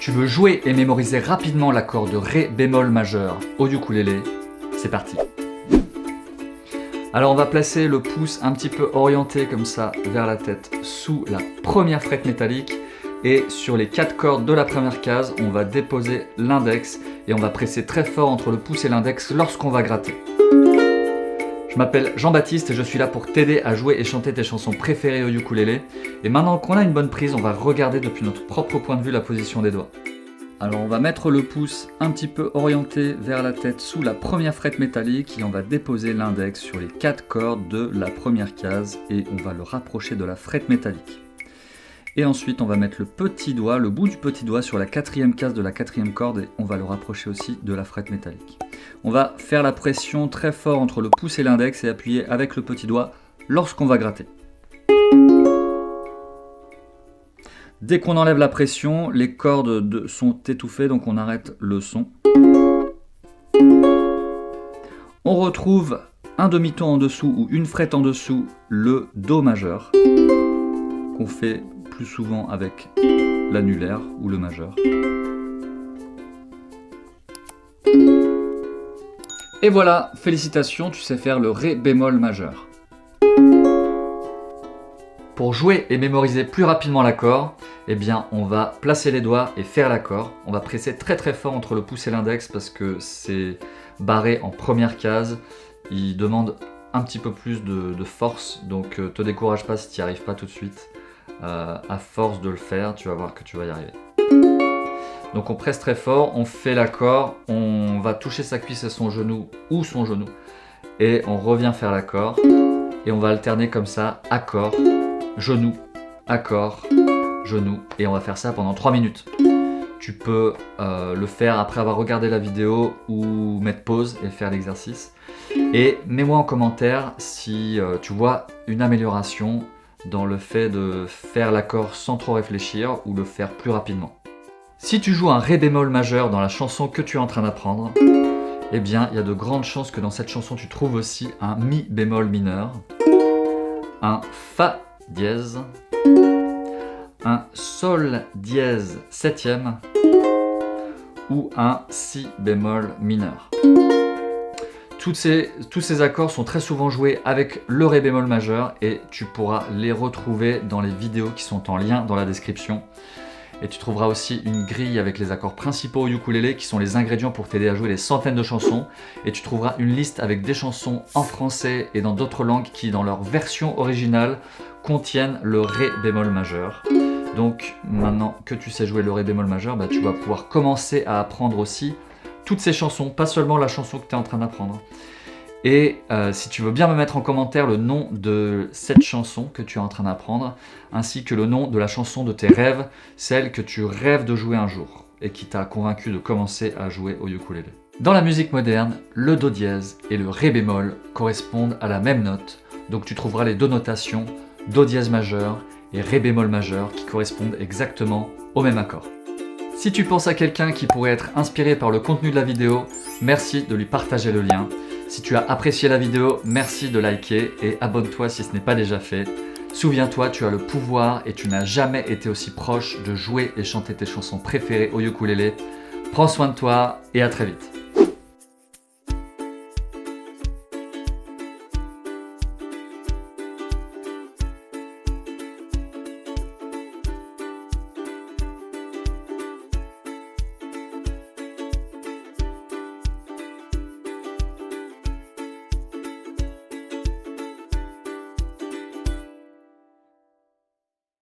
Tu veux jouer et mémoriser rapidement l'accord de Ré bémol majeur au ukulélé? C'est parti. Alors on va placer le pouce un petit peu orienté comme ça vers la tête sous la première frette métallique et sur les 4 cordes de la première case, on va déposer l'index et on va presser très fort entre le pouce et l'index lorsqu'on va gratter. Je m'appelle Jean-Baptiste et je suis là pour t'aider à jouer et chanter tes chansons préférées au ukulélé. Et maintenant qu'on a une bonne prise, on va regarder depuis notre propre point de vue la position des doigts. Alors on va mettre le pouce un petit peu orienté vers la tête sous la première frette métallique et on va déposer l'index sur les 4 cordes de la première case et on va le rapprocher de la frette métallique. Et ensuite on va mettre le petit doigt, le bout du petit doigt sur la 4e case de la 4e corde et on va le rapprocher aussi de la frette métallique. On va faire la pression très fort entre le pouce et l'index et appuyer avec le petit doigt lorsqu'on va gratter. Dès qu'on enlève la pression, les cordes sont étouffées, donc on arrête le son. On retrouve un demi-ton en dessous ou une frette en dessous, le Do majeur, qu'on fait plus souvent avec l'annulaire ou le majeur. Et voilà, félicitations, tu sais faire le Ré bémol majeur. Pour jouer et mémoriser plus rapidement l'accord, eh bien on va placer les doigts et faire l'accord. On va presser très très fort entre le pouce et l'index parce que c'est barré en première case. Il demande un petit peu plus de force, donc te décourage pas si tu n'y arrives pas tout de suite. À force de le faire, tu vas voir que tu vas y arriver. Donc on presse très fort, on fait l'accord, on va toucher sa cuisse et son genou ou son genou et on revient faire l'accord et on va alterner comme ça, accord, genou, accord, genou et on va faire ça pendant 3 minutes. Tu peux le faire après avoir regardé la vidéo ou mettre pause et faire l'exercice. Et mets-moi en commentaire si tu vois une amélioration dans le fait de faire l'accord sans trop réfléchir ou le faire plus rapidement. Si tu joues un Ré bémol majeur dans la chanson que tu es en train d'apprendre, eh bien il y a de grandes chances que dans cette chanson tu trouves aussi un Mi bémol mineur, un Fa dièse, un Sol dièse 7e ou un Si bémol mineur. Tous ces accords sont très souvent joués avec le Ré bémol majeur et tu pourras les retrouver dans les vidéos qui sont en lien dans la description. Et tu trouveras aussi une grille avec les accords principaux au ukulélé qui sont les ingrédients pour t'aider à jouer des centaines de chansons. Et tu trouveras une liste avec des chansons en français et dans d'autres langues qui, dans leur version originale, contiennent le Ré bémol majeur. Donc maintenant que tu sais jouer le Ré bémol majeur, tu vas pouvoir commencer à apprendre aussi toutes ces chansons, pas seulement la chanson que tu es en train d'apprendre. Et si tu veux bien me mettre en commentaire le nom de cette chanson que tu es en train d'apprendre, ainsi que le nom de la chanson de tes rêves, celle que tu rêves de jouer un jour, et qui t'a convaincu de commencer à jouer au ukulélé. Dans la musique moderne, le Do dièse et le Ré bémol correspondent à la même note, donc tu trouveras les deux notations, Do dièse majeur et Ré bémol majeur, qui correspondent exactement au même accord. Si tu penses à quelqu'un qui pourrait être inspiré par le contenu de la vidéo, merci de lui partager le lien. Si tu as apprécié la vidéo, merci de liker et abonne-toi si ce n'est pas déjà fait. Souviens-toi, tu as le pouvoir et tu n'as jamais été aussi proche de jouer et chanter tes chansons préférées au ukulélé. Prends soin de toi et à très vite.